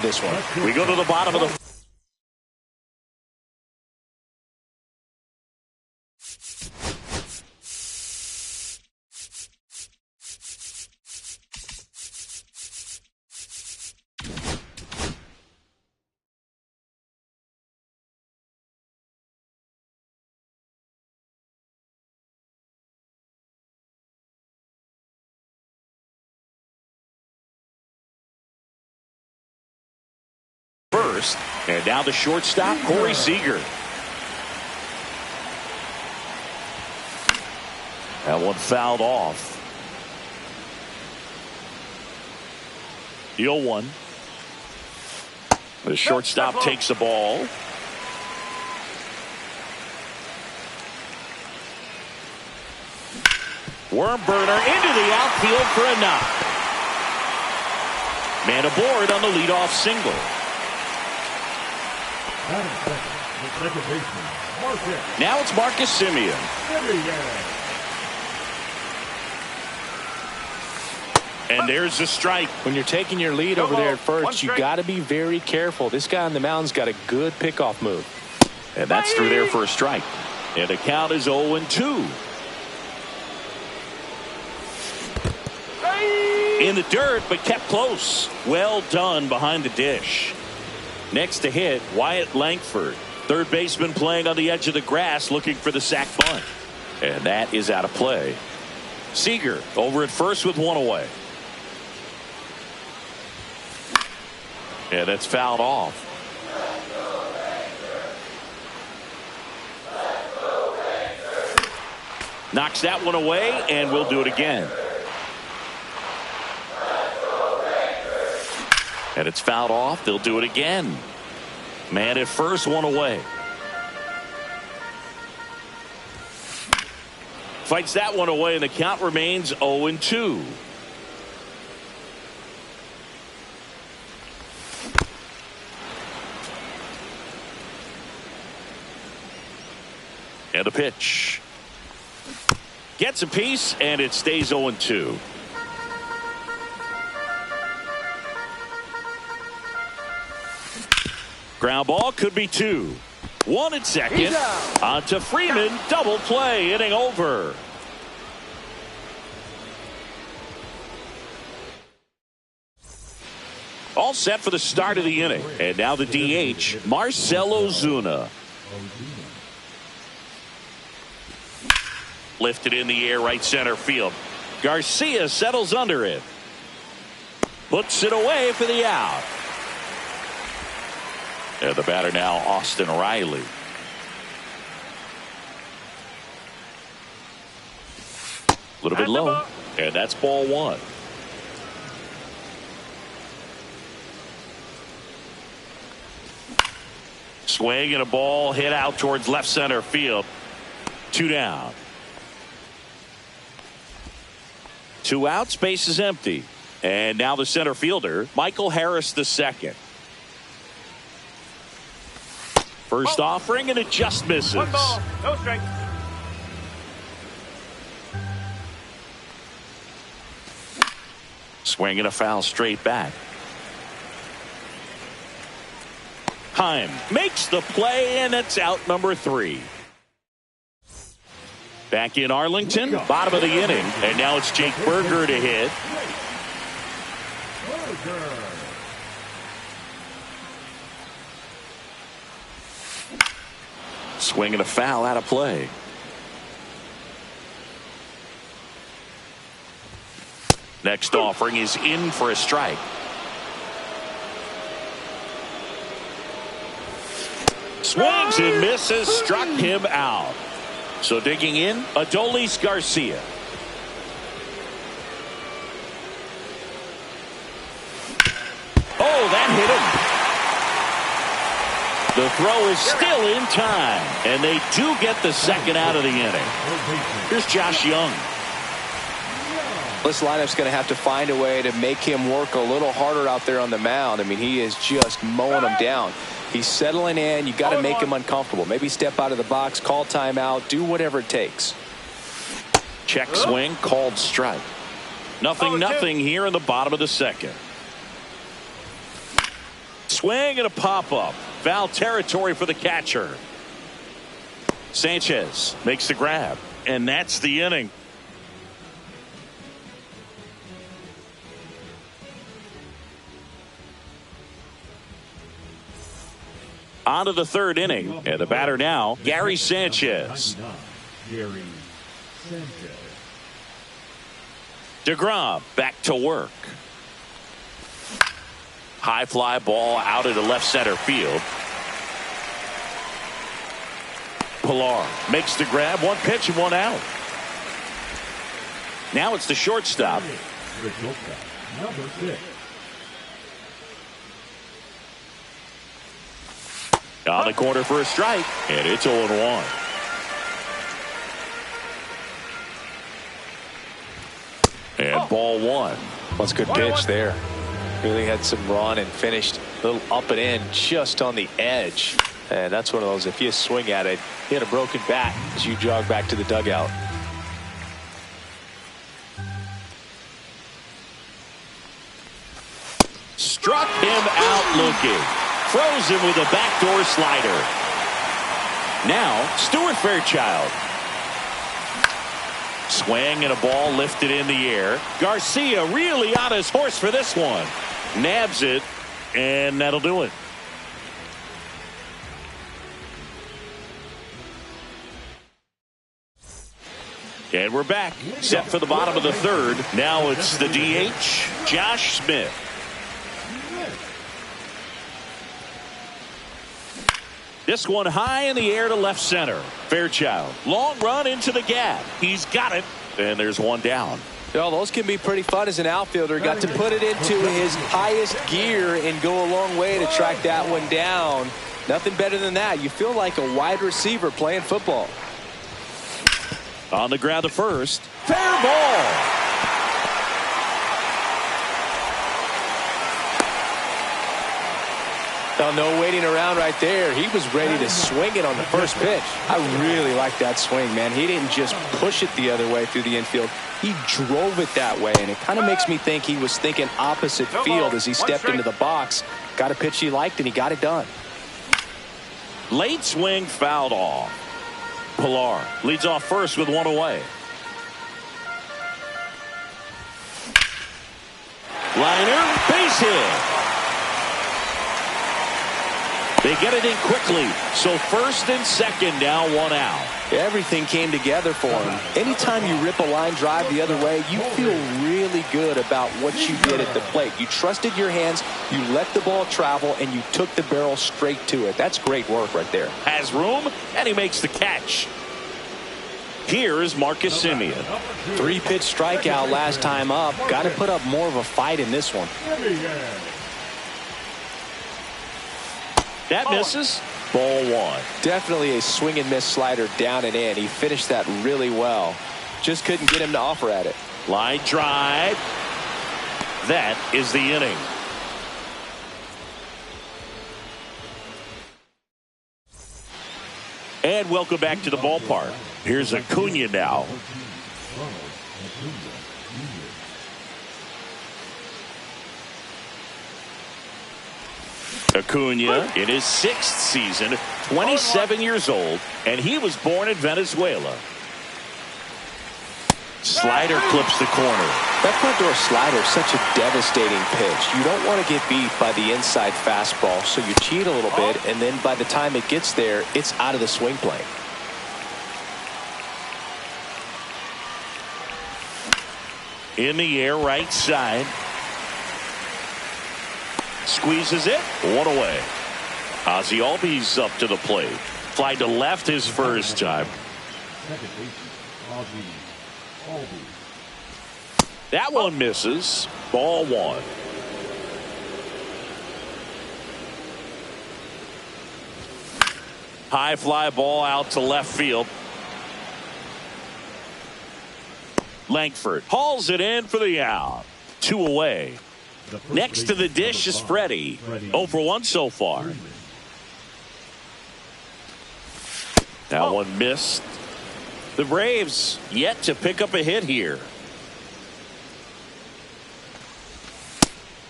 this one. We go to the bottom of the first, and now the shortstop, Corey Seager. That one fouled off. The 0-1. The shortstop takes the ball. Worm burner into the outfield for a knock. Man aboard on the leadoff single. Now it's Marcus Semien. And there's the strike. When you're taking your lead over there at first, you got to be very careful. This guy on the mound's got a good pickoff move. And that's through there for a strike. And the count is 0-2. In the dirt, but kept close. Well done behind the dish. Next to hit, Wyatt Langford. Third baseman playing on the edge of the grass looking for the sac bunt. And that is out of play. Seager over at first with one away. And that's fouled off. Knocks that one away, and we'll do it again. And it's fouled off. They'll do it again. Man at first, one away. Fights that one away, and the count remains 0-2. And a pitch. Gets a piece, and it stays 0-2. Ground ball could be two. One at second. On to Freeman. Double play. Inning over. All set for the start of the inning. And now the DH, Marcell Ozuna. Lifted in the air, right center field. Garcia settles under it. Puts it away for the out. And the batter now, Austin Riley. A little bit low. And that's ball one. Swing and a ball hit out towards left center field. Two down. Two out, space is empty. And now the center fielder, Michael Harris II. First offering, and it just misses. One ball, no strike. Swing and a foul straight back. Heim makes the play, and it's out number 3. Back in Arlington, bottom of the inning, and now it's Jake Burger to hit. Swing and a foul out of play. Next offering is in for a strike. Swings and misses, struck him out. So digging in, Adolis Garcia. Oh, that hit him. The throw is still in time, and they do get the second out of the inning. Here's Josh Young. This lineup's going to have to find a way to make him work a little harder out there on the mound. I mean, he is just mowing them down. He's settling in. You got to make him uncomfortable. Maybe step out of the box, call timeout, do whatever it takes. Check swing, called strike. Nothing here in the bottom of the second. Swing and a pop-up. Foul territory for the catcher. Sanchez makes the grab, and that's the inning. On to the third inning, and the batter now, Gary Sanchez. DeGrom back to work. High fly ball out into left center field. Pilar makes the grab. One pitch and one out. Now it's the shortstop. Number 6. On the corner for a strike, and it's 0-1. And ball one. That's a good pitch there. Really had some run and finished a little up and in just on the edge. And that's one of those, if you swing at it, hit a broken bat as you jog back to the dugout. Struck him out looking. Froze him with a backdoor slider. Now, Stuart Fairchild. Swing and a ball lifted in the air. Garcia really on his horse for this one. Nabs it, and that'll do it. And we're back. Set for the bottom of the third. Now it's the DH, Josh Smith. This one high in the air to left center. Fairchild. Long run into the gap. He's got it. And there's one down. Well, those can be pretty fun as an outfielder. Got to put it into his highest gear and go a long way to track that one down. Nothing better than that. You feel like a wide receiver playing football. On the ground to first. Fair ball. Now, no waiting around right there. He was ready to swing it on the first pitch. I really like that swing, man. He didn't just push it the other way through the infield. He drove it that way, and it kind of makes me think he was thinking opposite field as he stepped into the box. Got a pitch he liked, and he got it done. Late swing fouled off. Pilar leads off first with one away. Liner, base hit. They get it in quickly. So first and second now, one out. Everything came together for him. Anytime you rip a line drive the other way, you feel really good about what you did at the plate. You trusted your hands, you let the ball travel, and you took the barrel straight to it. That's great work right there. Has room, and he makes the catch. Here is Marcus Semien. 3-pitch strikeout last time up. Got to put up more of a fight in this one. That misses. Ball one. Definitely a swing and miss slider down and in. He finished that really well. Just couldn't get him to offer at it. Line drive. That is the inning. And welcome back to the ballpark. Here's Acuna now. Acuna in his 6th season, 27 years old, and he was born in Venezuela. Slider clips the corner. That front door slider is such a devastating pitch. You don't want to get beat by the inside fastball, so you cheat a little bit, and then by the time it gets there, it's out of the swing plane. In the air, right side. Squeezes it. One away. Ozzie Albies up to the plate. Fly to left his first time. That one misses. Ball one. High fly ball out to left field. Langford hauls it in for the out. 2 away. Next to the dish is Freddie. 0 for 1 so far. That one missed. The Braves yet to pick up a hit here.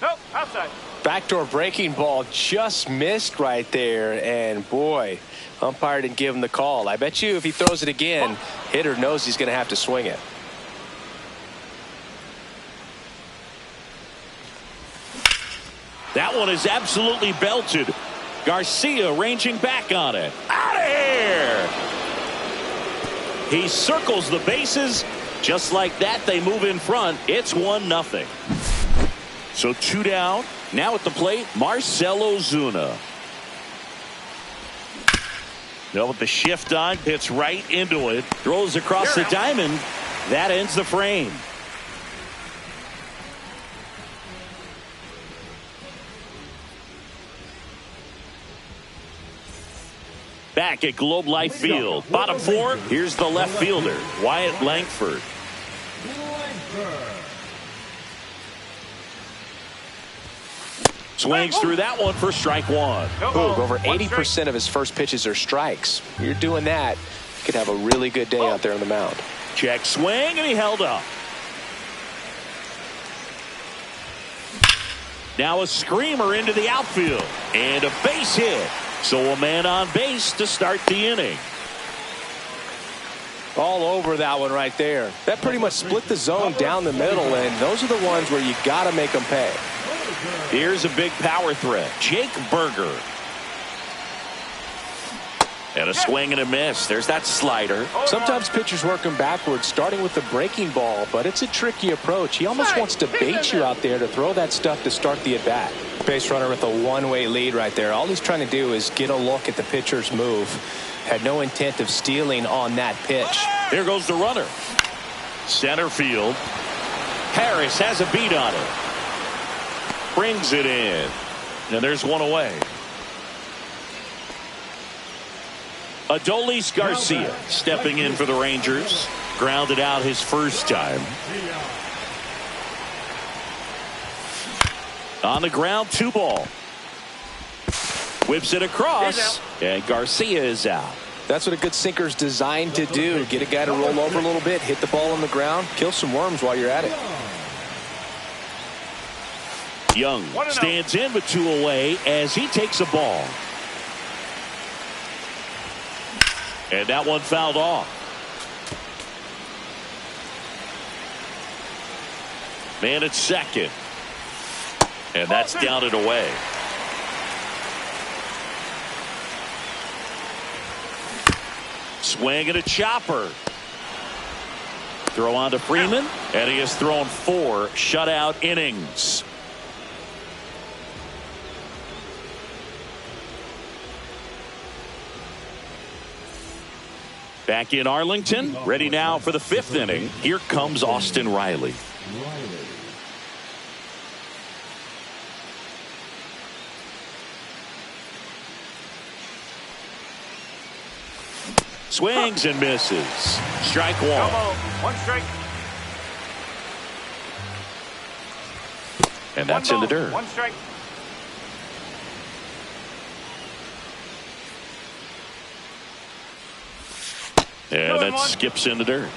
Nope, outside. backdoor breaking ball just missed right there, and boy, umpire didn't give him the call. I bet you if he throws it again, hitter knows he's going to have to swing it. That one is absolutely belted. Garcia ranging back on it. Out of here! He circles the bases. Just like that, they move in front. It's 1-0. So 2 down. Now at the plate, Marcell Ozuna. Now with the shift on, hits right into it. Throws across the diamond. That ends the frame. Back at Globe Life Field. Bottom 4, here's the left fielder, Wyatt Langford. Swings through that one for strike 1. Boog, over 80% of his first pitches are strikes. You're doing that, you could have a really good day out there on the mound. Check swing, and he held up. Now a screamer into the outfield. And a base hit. So a man on base to start the inning. All over that one right there. That pretty much split the zone down the middle, and those are the ones where you got to make them pay. Here's a big power threat. Jake Burger. And a swing and a miss. There's that slider. Sometimes pitchers work him backwards, starting with the breaking ball, but it's a tricky approach. He almost wants to bait you out there to throw that stuff to start the at-bat. Base runner with a one-way lead right there. All he's trying to do is get a look at the pitcher's move. Had no intent of stealing on that pitch. Here goes the runner. Center field. Harris has a beat on it. Brings it in. And there's one away. Adolis Garcia stepping in for the Rangers. Grounded out his first time. On the ground, 2 ball. Whips it across, and Garcia is out. That's what a good sinker's designed to do. Get a guy to roll over a little bit, hit the ball on the ground, kill some worms while you're at it. Young stands in with 2 away as he takes a ball. And that one fouled off. Man at second. And that's down and away. Swing and a chopper. Throw on to Freeman. And he has thrown 4 shutout innings. Back in Arlington, ready now for the 5th inning. Here comes Austin Riley. Swings and misses. Strike 1. 1 strike. And that's in the dirt. 1 strike. And that skips in the dirt.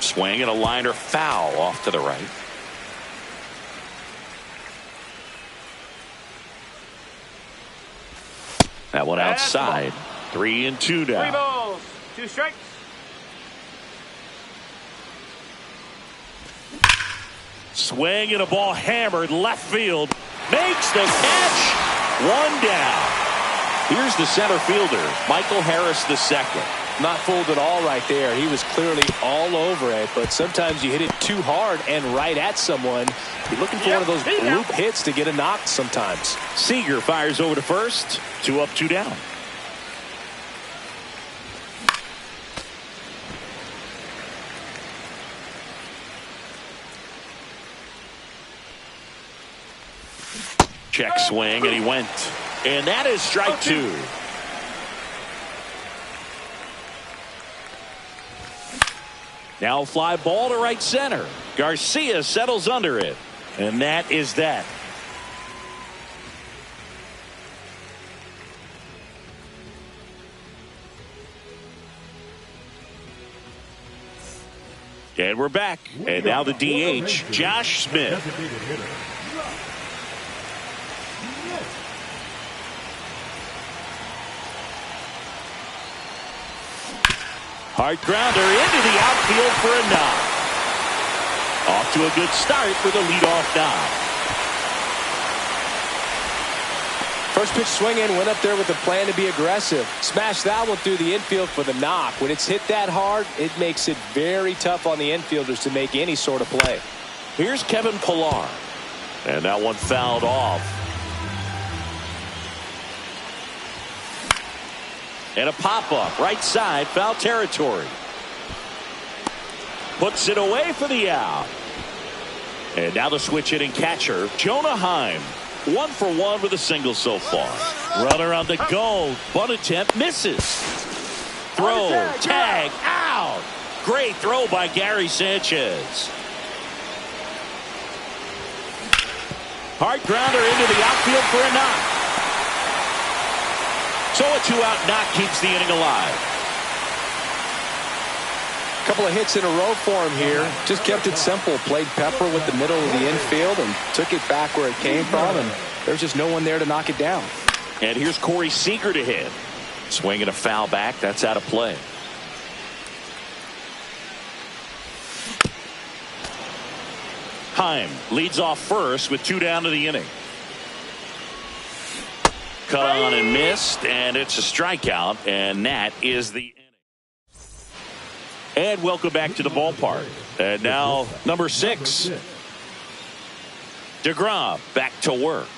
Swing and a liner foul off to the right. That one outside. 3-2 now. 3 balls, 2 strikes. Swing and a ball hammered left field. Makes the catch. 1 down. Here's the center fielder, Michael Harris II. Not fooled at all right there. He was clearly all over it, but sometimes you hit it too hard and right at someone. You're looking for one of those bloop hits to get a knock sometimes. Seager fires over to first. 2 up, 2 down. Check swing, and he went. And that is strike 2. Now a fly ball to right center. Garcia settles under it. And that is that. And we're back. And now the DH, Josh Smith. Designated hitter. Hard grounder into the outfield for a knock. Off to a good start with a leadoff knock. First pitch swinging, went up there with a plan to be aggressive. Smashed that one through the infield for the knock. When it's hit that hard, it makes it very tough on the infielders to make any sort of play. Here's Kevin Pillar. And that one fouled off. And a pop-up, right side, foul territory. Puts it away for the out. And now the switch hitting catcher, Jonah Heim. 1 for 1 with a single so far. Runner on the go. Bunt attempt misses. Throw, tag, out. Great throw by Gary Sanchez. Hard grounder into the outfield for a knock. So a 2-out knock keeps the inning alive. Couple of hits in a row for him here. Just kept it simple. Played pepper with the middle of the infield and took it back where it came from. And there's just no one there to knock it down. And here's Corey Seager to hit. Swinging a foul back. That's out of play. Heim leads off first with 2 down to the inning. Cut on and missed, and it's a strikeout, and that is the inning. And welcome back to the ballpark. And now number 6. DeGrom back to work.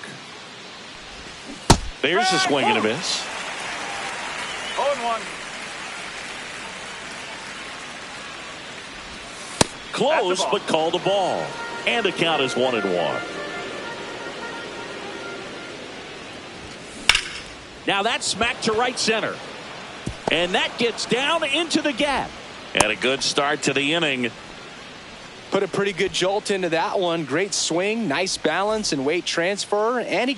There's a swing and a miss. 0-1. Close, but called a ball. And the count is 1-1. Now that's smacked to right center. And that gets down into the gap. And a good start to the inning. Put a pretty good jolt into that one. Great swing, nice balance and weight transfer. And he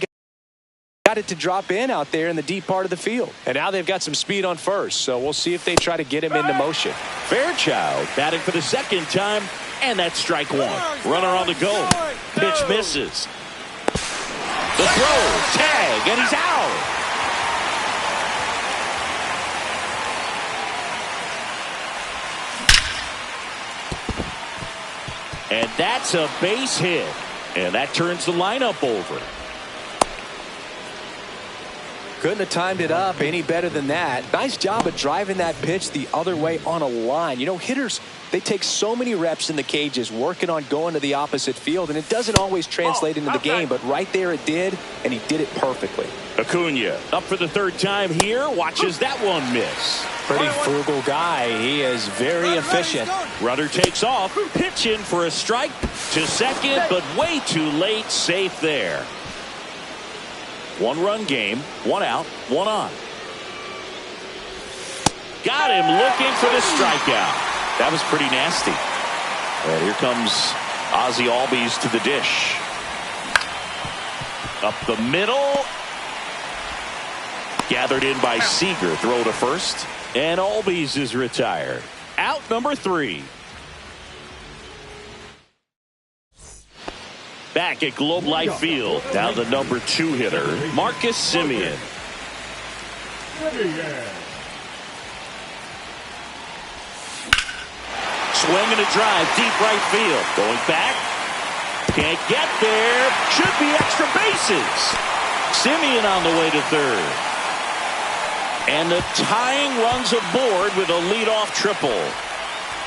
got it to drop in out there in the deep part of the field. And now they've got some speed on first. So we'll see if they try to get him into motion. Fairchild batting for the second time. And that's strike 1. Runner on the go. Pitch misses. The throw, tag, and he's out. And that's a base hit. And that turns the lineup over. Couldn't have timed it up any better than that. Nice job of driving that pitch the other way on a line. You know, hitters, they take so many reps in the cages working on going to the opposite field, and it doesn't always translate into the game, but right there it did, and he did it perfectly. Acuna up for the 3rd time here. Watches that one miss. Pretty frugal guy. He is very efficient. Runner takes off. Pitch in for a strike to second, but way too late. Safe there. 1-run game. 1 out. 1 on. Got him looking for the strikeout. That was pretty nasty. And here comes Ozzie Albies to the dish. Up the middle. Gathered in by Seager. Throw to first. And Albies is retired. Out number 3. Back at Globe Life Field. Now the number 2 hitter, Marcus Semien. Swing and a drive, deep right field. Going back. Can't get there. Should be extra bases. Semien on the way to 3rd. And the tying runs aboard with a leadoff triple.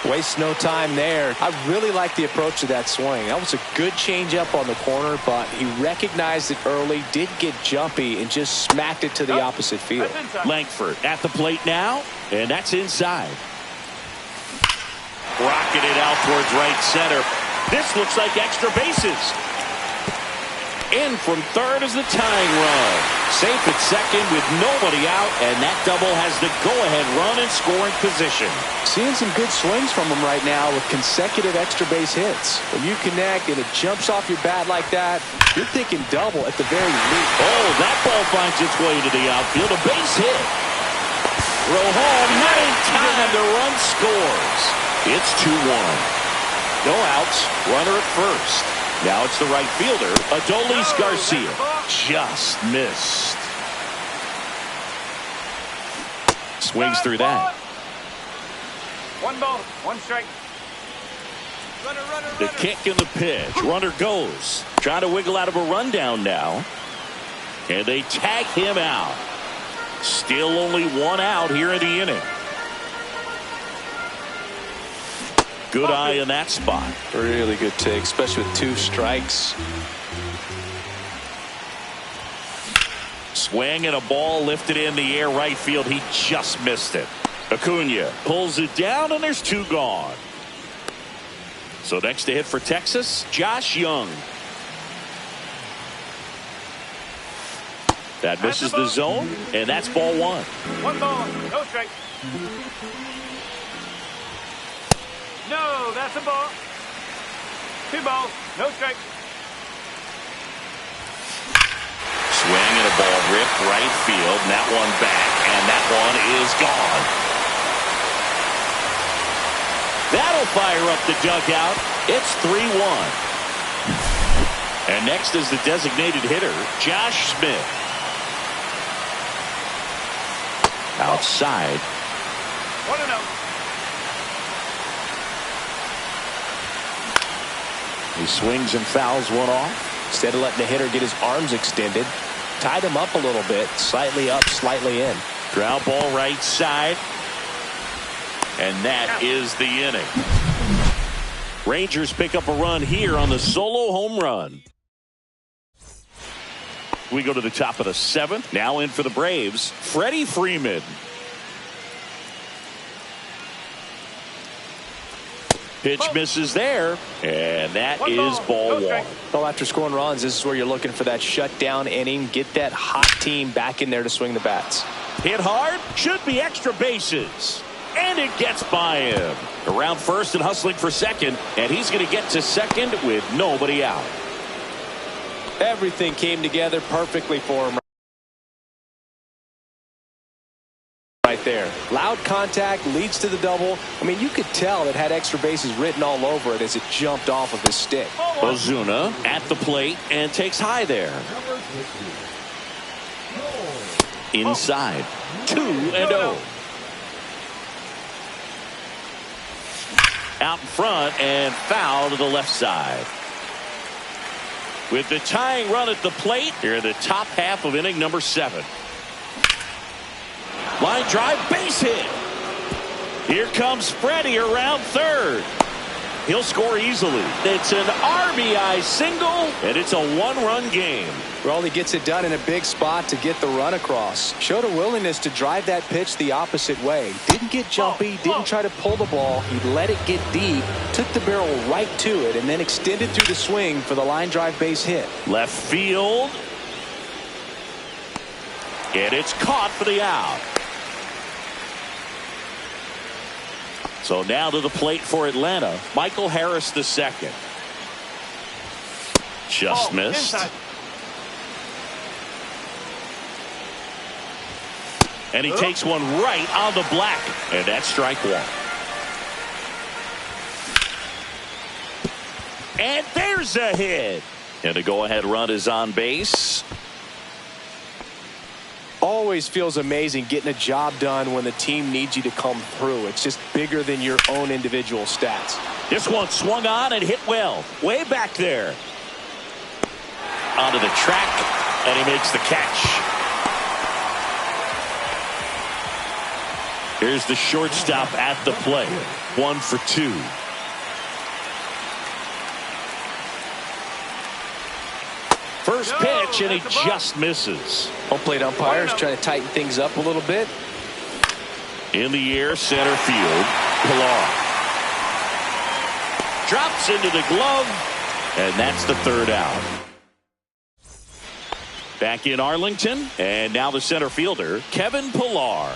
Waste no time there. I really like the approach to that swing. That was a good changeup on the corner, but he recognized it early, did get jumpy, and just smacked it to the opposite field. Langford at the plate now, and that's inside. Rocking it out towards right center. This looks like extra bases. In from 3rd is the tying run. Safe at second with nobody out, and that double has the go-ahead run in scoring position. Seeing some good swings from him right now with consecutive extra base hits. When you connect and it jumps off your bat like that, you're thinking double at the very least. Oh, that ball finds its way to the outfield. A base hit. Throw home, not in time. The run scores. It's 2-1. No outs. Runner at first. Now it's the right fielder, Adolis Garcia. Just missed. Swings through that. 1 ball, 1 strike. The kick and the pitch. Runner goes. Trying to wiggle out of a rundown now. And they tag him out. Still only 1 out here in the inning. Good eye in that spot. Really good take, especially with 2 strikes. Swing and a ball lifted in the air right field. He just missed it. Acuna pulls it down, and there's 2 gone. So next to hit for Texas, Josh Young. That misses the zone, and that's ball 1. 1 ball, no strike. No, that's a ball. 2 balls, no strike. Swing and a ball ripped right field, and that one back, and that one is gone. That'll fire up the dugout. It's 3-1. And next is the designated hitter, Josh Smith. Outside. 1-0. He swings and fouls one off. Instead of letting the hitter get his arms extended, tied him up a little bit, slightly up, slightly in. Ground ball right side. And that is the inning. Rangers pick up a run here on the solo home run. We go to the top of the 7th. Now in for the Braves, Freddie Freeman. Pitch misses there, and that is ball 1. Well, after scoring runs, this is where you're looking for that shutdown inning. Get that hot team back in there to swing the bats. Hit hard, should be extra bases. And it gets by him. Around first and hustling for second, and he's going to get to second with nobody out. Everything came together perfectly for him right there. Loud contact leads to the double. I mean, you could tell it had extra bases written all over it as it jumped off of his stick. Ozuna at the plate and takes high there. Inside. 2-0. Out in front and foul to the left side. With the tying run at the plate, here in the top half of inning number 7. Line drive, base hit. Here comes Freddie around third. He'll score easily. It's an RBI single, and it's a 1-run game. Raleigh gets it done in a big spot to get the run across. Showed a willingness to drive that pitch the opposite way. Didn't get jumpy, didn't try to pull the ball. He let it get deep, took the barrel right to it, and then extended through the swing for the line drive base hit. Left field. And it's caught for the out. So now to the plate for Atlanta, Michael Harris II. Just missed. Inside. And he takes one right on the black. And that's strike 1. And there's a hit. And the go-ahead run is on base. Always feels amazing getting a job done when the team needs you to come through. It's just bigger than your own individual stats. This one swung on and hit well. Way back there. Onto the track, and he makes the catch. Here's the shortstop at the plate. 1 for 2. First pitch, and he just misses. Home plate umpires trying to tighten things up a little bit. In the air, center field, Pilar. Drops into the glove, and that's the 3rd out. Back in Arlington, and now the center fielder, Kevin Pilar.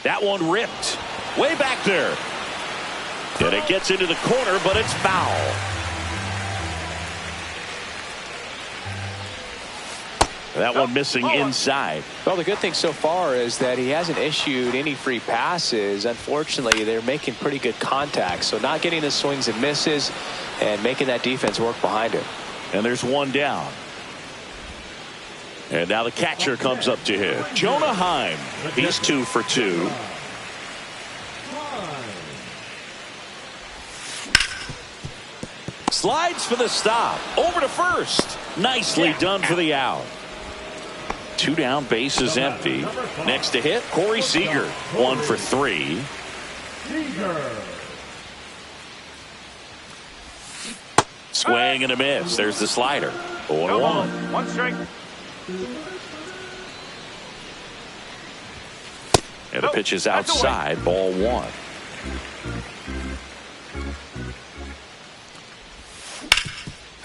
That one ripped. Way back there. And it gets into the corner, but it's foul. That one missing inside. Well, the good thing so far is that he hasn't issued any free passes. Unfortunately, they're making pretty good contact. So not getting the swings and misses and making that defense work behind him. And there's one down. And now the catcher comes up to hit. Jonah Heim. He's 2 for 2. Slides for the stop. Over to first. Nicely done for the out. 2 down, base is empty. Next to hit, Corey Seager. 1 for 3. Swing and a miss. There's the slider. 0-1. 1 strike. And the pitch is outside. Ball 1.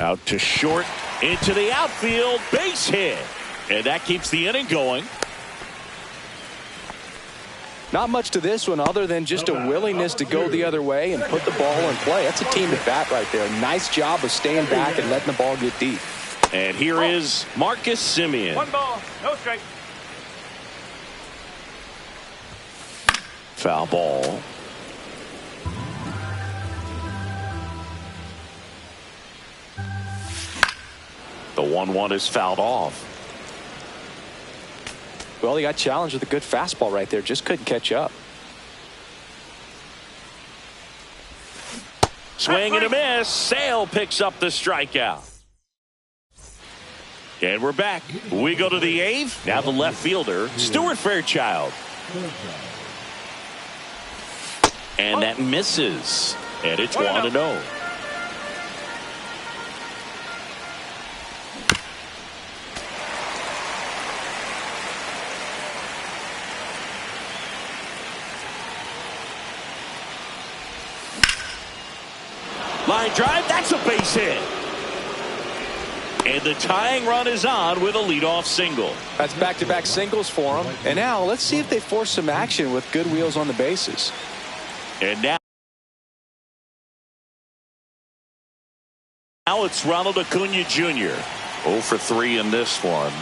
Out to short. Into the outfield. Base hit. And that keeps the inning going. Not much to this one other than just a willingness to go the other way and put the ball in play. That's a team at bat right there. Nice job of staying back and letting the ball get deep. And here is Marcus Semien. 1 ball, no strike. Foul ball. The 1-1 is fouled off. Well, he got challenged with a good fastball right there. Just couldn't catch up. Swing and a miss. Sale picks up the strikeout. And we're back. We go to the 8th. Now the left fielder, Stuart Fairchild. And that misses. And it's 1-0. Line drive, that's a base hit. And the tying run is on with a leadoff single. That's back-to-back singles for him. And now let's see if they force some action with good wheels on the bases. And now it's Ronald Acuna Jr. 0 for 3 in this one.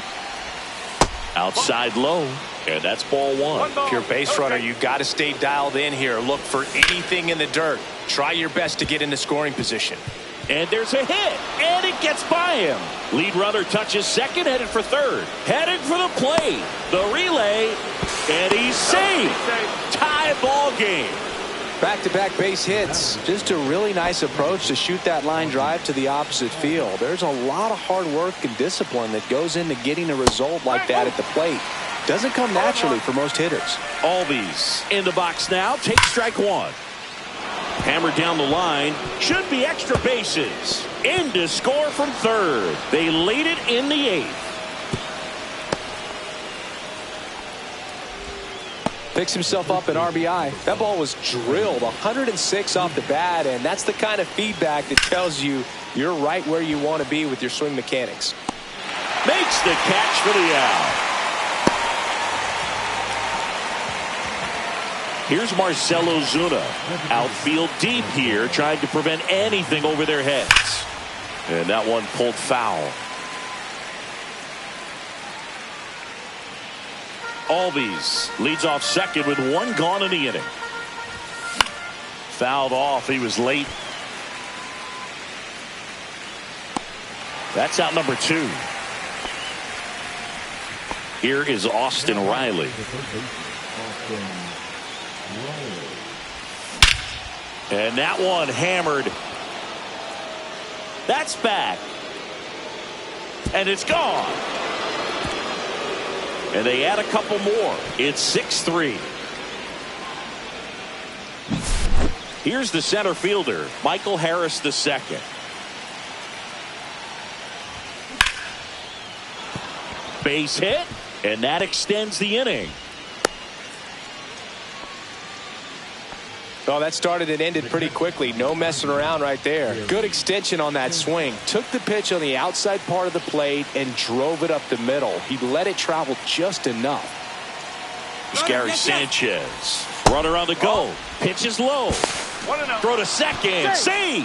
Outside low. And that's ball 1. If you're a base runner, you've got to stay dialed in here. Look for anything in the dirt. Try your best to get in the scoring position. And there's a hit. And it gets by him. Lead runner touches second, headed for third. Headed for the plate. The relay. And he's safe. Tie ball game. Back-to-back base hits. Just a really nice approach to shoot that line drive to the opposite field. There's a lot of hard work and discipline that goes into getting a result like that at the plate. Doesn't come naturally for most hitters. Albies in the box now. Take strike 1. Hammered down the line. Should be extra bases. In to score from third. They lead it in the 8th. Picks himself up an RBI. That ball was drilled 106 off the bat, and that's the kind of feedback that tells you you're right where you want to be with your swing mechanics. Makes the catch for the out. Here's Marcell Ozuna. Outfield deep here, trying to prevent anything over their heads. And that one pulled foul. Albies leads off second with 1 gone in the inning. Fouled off. He was late. That's out number 2. Here is Austin Riley. And that one hammered. That's back. And it's gone. And they add a couple more. It's 6-3. Here's the center fielder, Michael Harris II. Base hit, and that extends the inning. Oh, that started and ended pretty quickly. No messing around right there. Good extension on that swing. Took the pitch on the outside part of the plate and drove it up the middle. He let it travel just enough. It's Gary Sanchez. Runner on the go. Pitch is low. Throw to second. Save.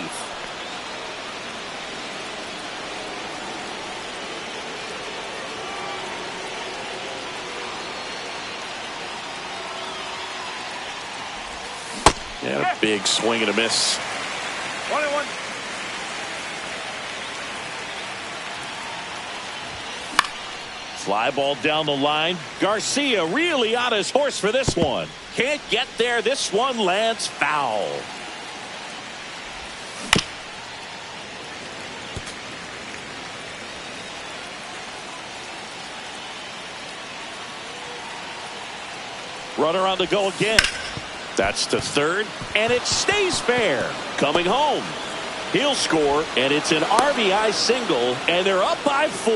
Big swing and a miss. 1-1. Fly ball down the line. Garcia really on his horse for this one. Can't get there. This one lands foul. Runner on the go again. That's to third, and it stays fair. Coming home. He'll score, and it's an RBI single, and they're up by 4.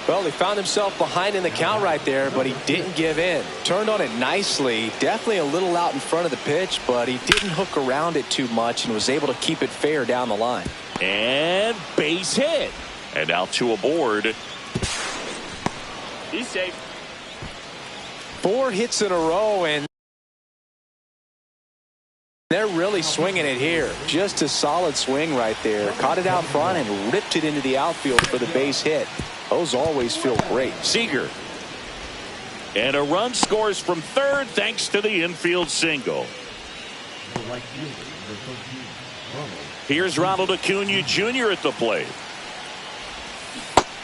Well, he found himself behind in the count right there, but he didn't give in. Turned on it nicely. Definitely a little out in front of the pitch, but he didn't hook around it too much and was able to keep it fair down the line. And base hit. And now 2 aboard. He's safe. 4 hits in a row, and they're really swinging it here. Just a solid swing right there. Caught it out front and ripped it into the outfield for the base hit. Those always feel great. Seager. And a run scores from third thanks to the infield single. The right fielder, number 13, Ronald. Here's Ronald Acuna Jr. at the plate.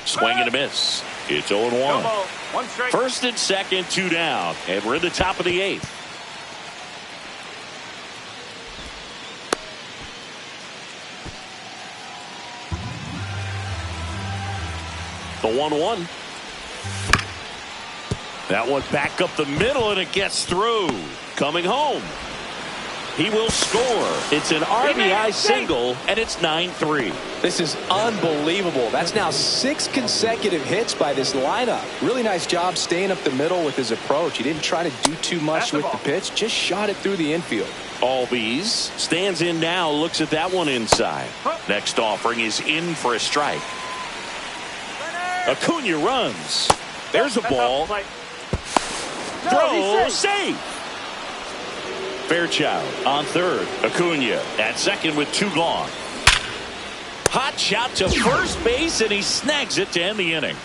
Swing and a miss. It's 0-1. No ball. 1 strike. First and second, 2 down. And we're in the top of the 8th. The 1-1. That one back up the middle, and it gets through. Coming home. He will score. It's an RBI single, and it's 9-3. This is unbelievable. That's now 6 consecutive hits by this lineup. Really nice job staying up the middle with his approach. He didn't try to do too much with the pitch, just shot it through the infield. Albies stands in now, looks at that one inside. Next offering is in for a strike. Acuna runs. There's a ball. Throw, safe. Fairchild on third. Acuna at second with 2 gone. Hot shot to first base, and he snags it to end the inning.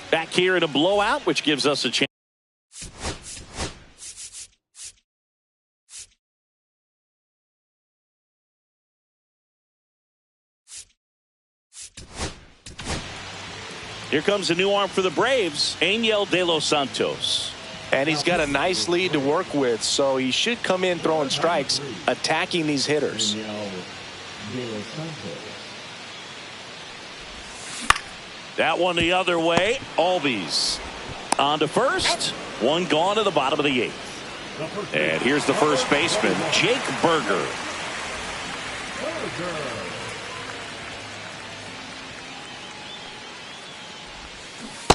Back here in a blowout, which gives us a chance. Here comes a new arm for the Braves, Angel De Los Santos. And he's got a nice lead to work with, so he should come in throwing strikes, attacking these hitters. Daniel De Los Santos. That one the other way. Albies on to first. 1 gone to the bottom of the 8th. And here's the first baseman, Jake Burger.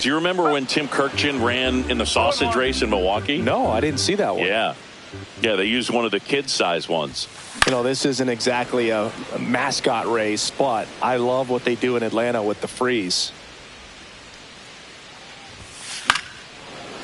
Do you remember when Tim Kirkjian ran in the sausage race in Milwaukee? No, I didn't see that one. Yeah. Yeah, they used one of the kid-size ones. You know, this isn't exactly a mascot race, but I love what they do in Atlanta with the freeze.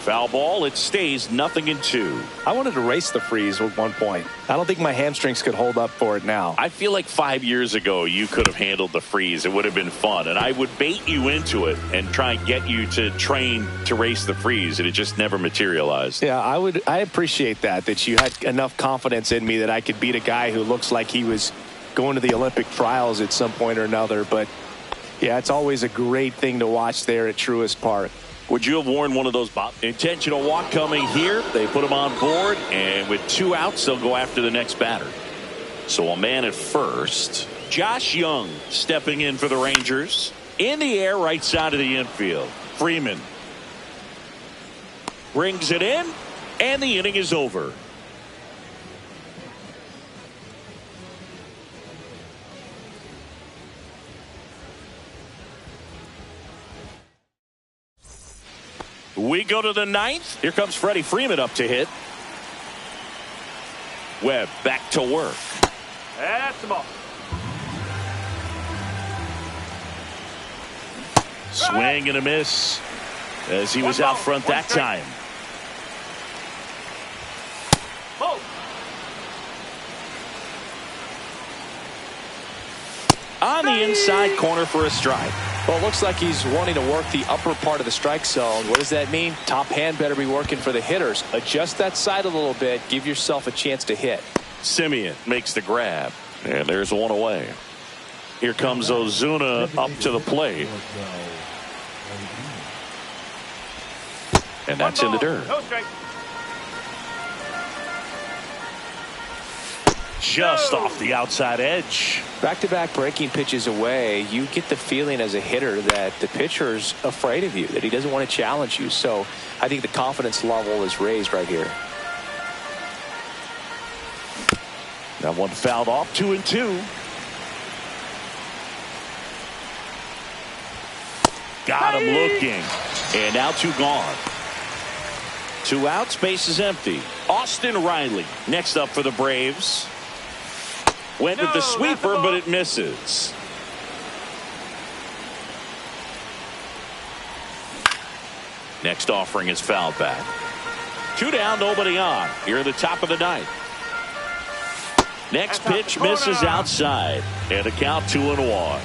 Foul ball, it stays 0-2. I wanted to race the freeze at one point. I don't think my hamstrings could hold up for it now. I feel like 5 years ago you could have handled the freeze. It would have been fun, and I would bait you into it and try and get you to train to race the freeze, and it just never materialized. Yeah, I appreciate that you had enough confidence in me that I could beat a guy who looks like he was going to the Olympic trials at some point or another. But yeah, it's always a great thing to watch there at Truist Park. Would you have worn one of those? Intentional walk coming here. They put him on board, and with 2 outs, they'll go after the next batter. So a man at first. Josh Young stepping in for the Rangers. In the air, right side of the infield. Freeman brings it in, and the inning is over. We go to the 9th. Here comes Freddie Freeman up to hit. Webb back to work. That's the ball. Swing and a miss as he was out front that time. on the inside corner for a strike. Well, it looks like he's wanting to work the upper part of the strike zone. What does that mean? Top hand better be working for the hitters. Adjust that side a little bit. Give yourself a chance to hit. Simeon makes the grab. And there's one away. Here comes Ozuna up to the plate. And that's in the dirt. No strike. Just off the outside edge. Back-to-back breaking pitches away, you get the feeling as a hitter that the pitcher's afraid of you, that he doesn't want to challenge you. So I think the confidence level is raised right here. That one fouled off, 2-2. Got him looking. And now 2 gone. 2 outs, base is empty. Austin Riley next up for the Braves. Went with the sweeper, but it misses. Next offering is fouled back. 2 down, nobody on. Here at the top of the 9th. Next pitch misses outside. And a count 2-1.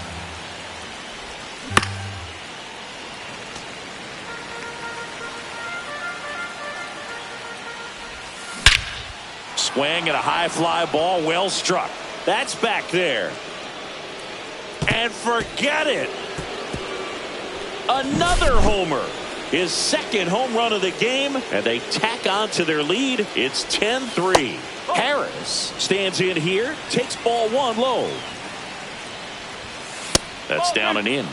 Swing and a high fly ball, well struck. That's back there. And forget it. Another homer. His second home run of the game, and they tack on to their lead. It's 10-3. Harris stands in here, takes ball 1 low. That's down and in.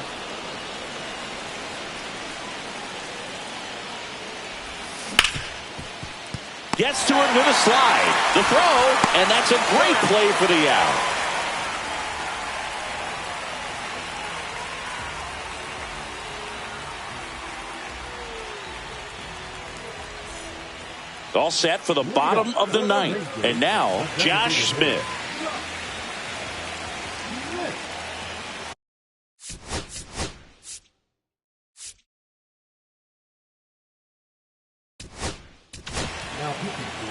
Gets to it with a slide. The throw, and that's a great play for the out. All set for the bottom of the 9th. And now, Josh Smith.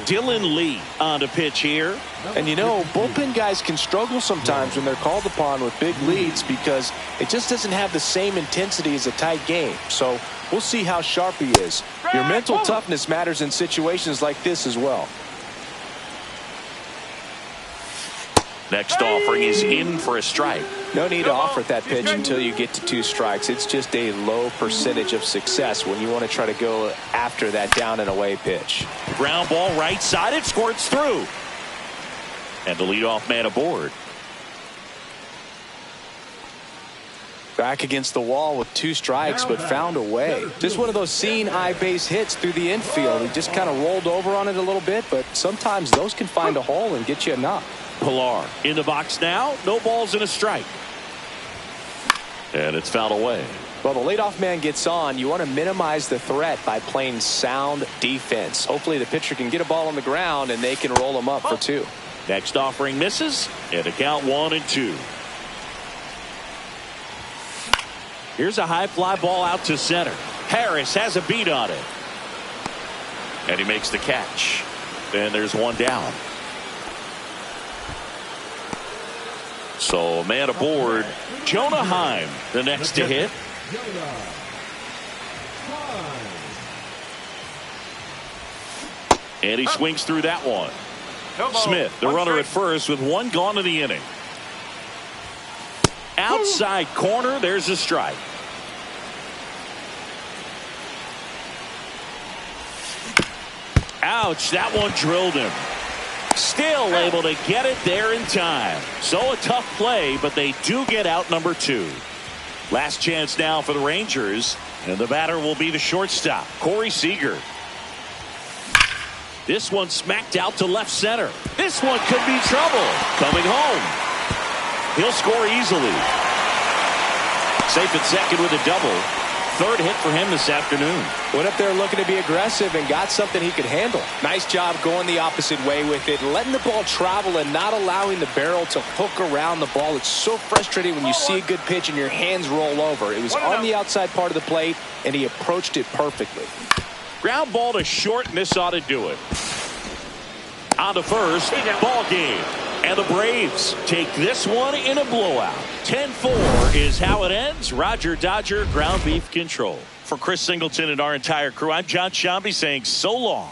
Dylan Lee on to pitch here. And you know, bullpen guys can struggle sometimes when they're called upon with big leads because it just doesn't have the same intensity as a tight game. So we'll see how sharp he is. Your mental toughness matters in situations like this as well. Next offering is in for a strike. No need to offer that pitch until you get to 2 strikes. It's just a low percentage of success when you want to try to go after that down and away pitch. Ground ball right side. It squirts through. And the leadoff man aboard. Back against the wall with 2 strikes, but found a way. Just one of those seeing eye base hits through the infield. He just kind of rolled over on it a little bit, but sometimes those can find a hole and get you a knock. Pilar in the box now. No balls and a strike. And it's fouled away. Well, the leadoff man gets on. You want to minimize the threat by playing sound defense. Hopefully the pitcher can get a ball on the ground and they can roll him up for 2. Next offering misses. And a count 1-2. Here's a high fly ball out to center. Harris has a beat on it. And he makes the catch. And there's 1 down. So a man aboard. Jonah Heim, the next to hit. And he swings through that one. Smith, the runner at first with 1 gone in the inning. Outside corner, there's a strike. Ouch, that one drilled him. Still able to get it there in time. So a tough play, but they do get out number 2. Last chance now for the Rangers, and the batter will be the shortstop, Corey Seager. This one smacked out to left center. This one could be trouble. Coming home. He'll score easily. Safe at second with a double. 3rd hit for him this afternoon. Went up there looking to be aggressive and got something he could handle. Nice job going the opposite way with it, letting the ball travel and not allowing the barrel to hook around the ball. It's so frustrating when you see a good pitch and your hands roll over. It was on the outside part of the plate, and he approached it perfectly. Ground ball to short, and this ought to do it. On to first, ball game. And the Braves take this one in a blowout. 10-4 is how it ends. Roger Dodger ground beef control. For Chris Singleton and our entire crew, I'm John Shambi saying so long.